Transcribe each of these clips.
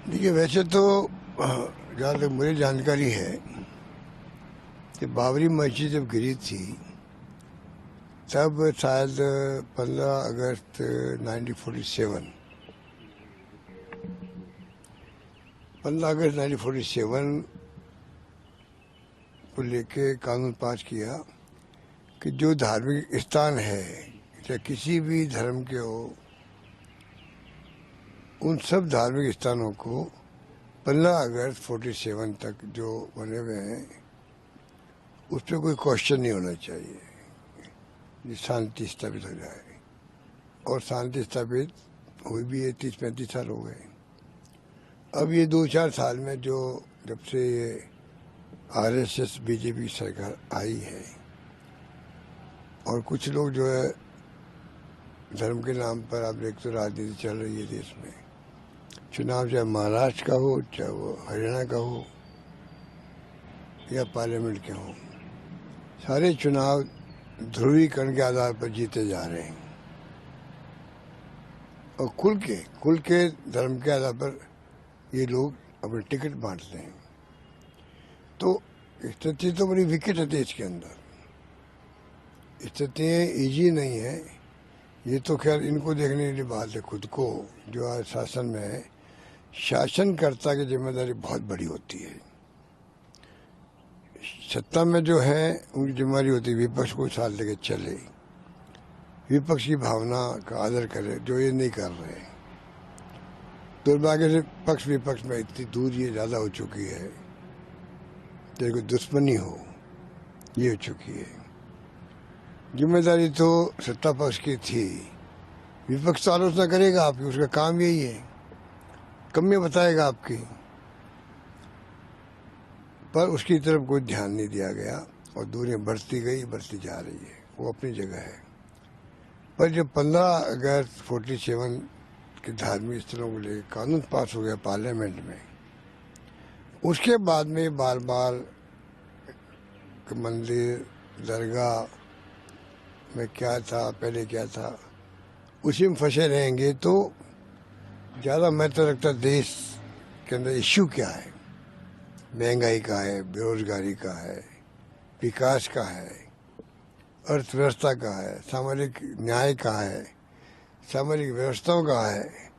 देखिए, वैसे तो जहाँ तक मुझे जानकारी है कि बाबरी मस्जिद जब गिरी थी तब शायद 15 अगस्त 1947 को लेके कानून पास किया कि जो धार्मिक स्थान है, चाहे किसी भी धर्म के हो, उन सब धार्मिक स्थानों को 15 अगस्त 47 तक जो बने हुए हैं उस पर कोई क्वेश्चन नहीं होना चाहिए, शांति स्थापित हो जाए। और शांति स्थापित हुई भी है, 30-35 साल हो गए। अब ये 2-4 साल में जो जब से ये आरएसएस बीजेपी सरकार आई है और कुछ लोग जो है धर्म के नाम पर, आप देख तो राजनीति चल रही है देश में, चुनाव चाहे महाराष्ट्र का हो, चाहे वो हरियाणा का हो या पार्लियामेंट के हो, सारे चुनाव ध्रुवीकरण के आधार पर जीते जा रहे हैं और खुल के धर्म के आधार पर ये लोग अपने टिकट बांटते हैं। तो स्थिति तो बड़ी विकट है देश के अंदर, स्थितियाँ ईजी नहीं है। ये तो खैर इनको देखने की बात है, खुद को जो आज शासन में है, शासनकर्ता की जिम्मेदारी बहुत बड़ी होती है। सत्ता में जो है उनकी जिम्मेदारी होती है विपक्ष को साथ लेके चले, विपक्ष की भावना का आदर करे, जो ये नहीं कर रहे। दुर्भाग्य से पक्ष विपक्ष में इतनी दूरी ज़्यादा हो चुकी है, तेरे को दुश्मनी हो, ये हो चुकी है। जिम्मेदारी तो सत्ता पक्ष की थी, विपक्ष तो आलोचना करेगा आपकी, उसका काम यही है, कमियां बताएगा आपकी, पर उसकी तरफ कोई ध्यान नहीं दिया गया और दूरियां बढ़ती बढ़ती जा रही है। वो अपनी जगह है। पर जब 15 अगस्त 47 के धार्मिक स्थलों को लेकर कानून पास हो गया पार्लियामेंट में, उसके बाद में बार बार मंदिर, दरगाह में क्या था, पहले क्या था, उसी में फंसे रहेंगे तो ज़्यादा महत्व रखता देश के अंदर इश्यू क्या है, महंगाई का है, बेरोजगारी का है, विकास का है, अर्थव्यवस्था का है, सामाजिक न्याय का है, सामाजिक व्यवस्थाओं का है।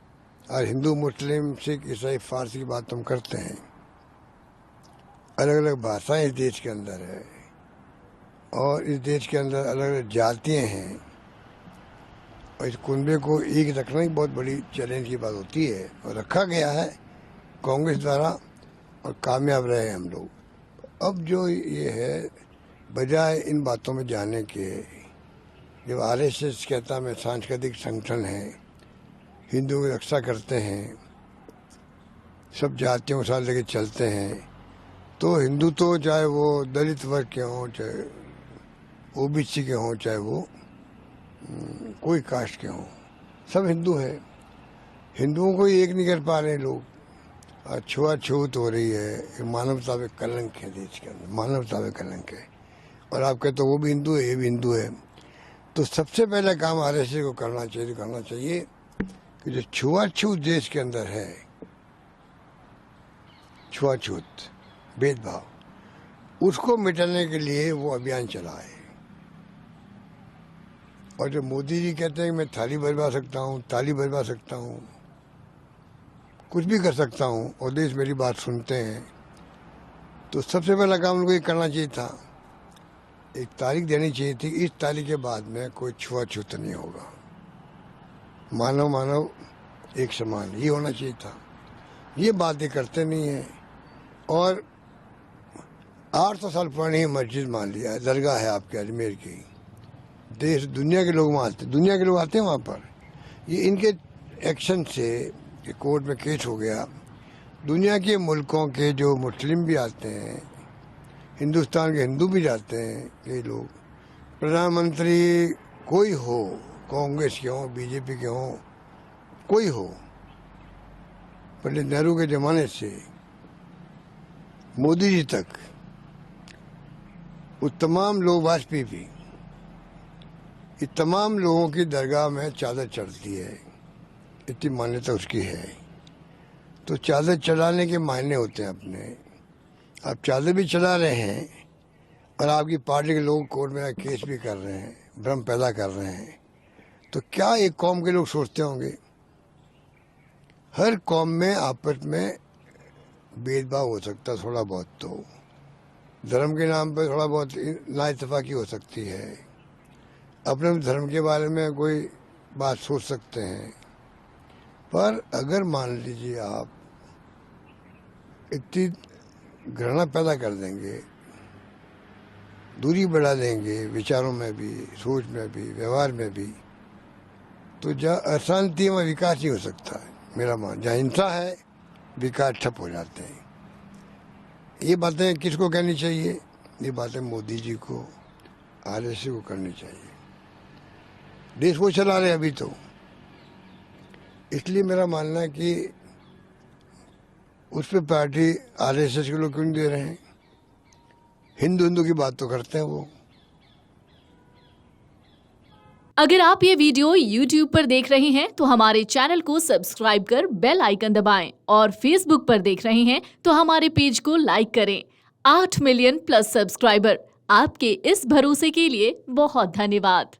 और हिंदू, मुस्लिम, सिख, ईसाई, फारसी की बात हम करते हैं, अलग अलग भाषाएं इस देश के अंदर है और इस देश के अंदर अलग अलग जातियाँ हैं और इस कुनबे को एक रखना ही बहुत बड़ी चैलेंज की बात होती है और रखा गया है कांग्रेस द्वारा और कामयाब रहे हम लोग। अब जो ये है, बजाय इन बातों में जाने के, जब आरएसएस कहता मैं सांस्कृतिक संगठन है, हिंदुओं की रक्षा करते हैं, सब जातियों के साथ लेके चलते हैं, तो हिंदू तो चाहे वो दलित वर्ग के हों, चाहे ओबीसी के हों, चाहे वो कोई कास्ट के हों, सब हिंदू है। हिंदुओं को एक नहीं कर पा रहे लोग, छुआछूत हो रही है, मानवता पे कलंक है देश के अंदर, मानवता पे कलंक है। और आप कहते हो वो भी हिंदू है, ये भी हिंदू है, तो सबसे पहला काम आरएसएस को करना चाहिए कि जो छुआछूत देश के अंदर है, छुआछूत, भेदभाव, उसको मिटाने के लिए वो अभियान चलाए। और जो मोदी जी कहते हैं कि मैं थाली बजवा सकता हूँ, ताली बजवा सकता हूँ, कुछ भी कर सकता हूँ और देश मेरी बात सुनते हैं, तो सबसे पहला काम उनको ये करना चाहिए था, एक तारीख देनी चाहिए थी, इस तारीख के बाद में कोई छुआछूत नहीं होगा, मानव एक समान, ये होना चाहिए था। ये बातें करते नहीं हैं। और 800 साल पुरानी मस्जिद मान लिया है, दरगाह है आपके अजमेर की, देश दुनिया के लोग वहाँ आते, दुनिया के लोग आते हैं वहाँ पर। ये इनके एक्शन से कोर्ट में केस हो गया, दुनिया के मुल्कों के जो मुस्लिम भी आते हैं, हिंदुस्तान के हिंदू भी जाते हैं, कई लोग, प्रधानमंत्री कोई हो, कांग्रेस के हों, बीजेपी के हों, कोई हो, पंडित नेहरू के ज़माने से मोदी जी तक, वो तमाम लोग, वाजपेयी भी, ये तमाम लोगों की दरगाह में चादर चढ़ती है, इतनी मान्यता उसकी है। तो चादर चढ़ाने के मायने होते हैं अपने। आप चादर भी चढ़ा रहे हैं और आपकी पार्टी के लोग कोर्ट में केस भी कर रहे हैं, भ्रम पैदा कर रहे हैं, तो क्या एक कौम के लोग सोचते होंगे? हर कौम में आपस में भेदभाव हो सकता है, थोड़ा बहुत तो धर्म के नाम पर थोड़ा बहुत नाइतफाकी हो सकती है, अपने धर्म के बारे में कोई बात सोच सकते हैं, पर अगर मान लीजिए आप इतनी घृणा पैदा कर देंगे, दूरी बढ़ा देंगे विचारों में भी, सोच में भी, व्यवहार में भी, तो जहाँ अशांति में विकास नहीं हो सकता है। मेरा मान, जहाँ हिंसा है विकास ठप हो जाते हैं। ये बातें किसको कहनी चाहिए? ये बातें मोदी जी को, आरएसएस को करनी चाहिए। देश को चला रहे अभी तो, इसलिए मेरा मानना है कि उस पर पार्टी आरएसएस के लोग क्यों नहीं दे रहे हैं? हिंदू की बात तो करते हैं वो। अगर आप ये वीडियो YouTube पर देख रहे हैं तो हमारे चैनल को सब्सक्राइब कर बेल आइकन दबाएं और Facebook पर देख रहे हैं तो हमारे पेज को लाइक करें। 8 मिलियन प्लस सब्सक्राइबर, आपके इस भरोसे के लिए बहुत धन्यवाद।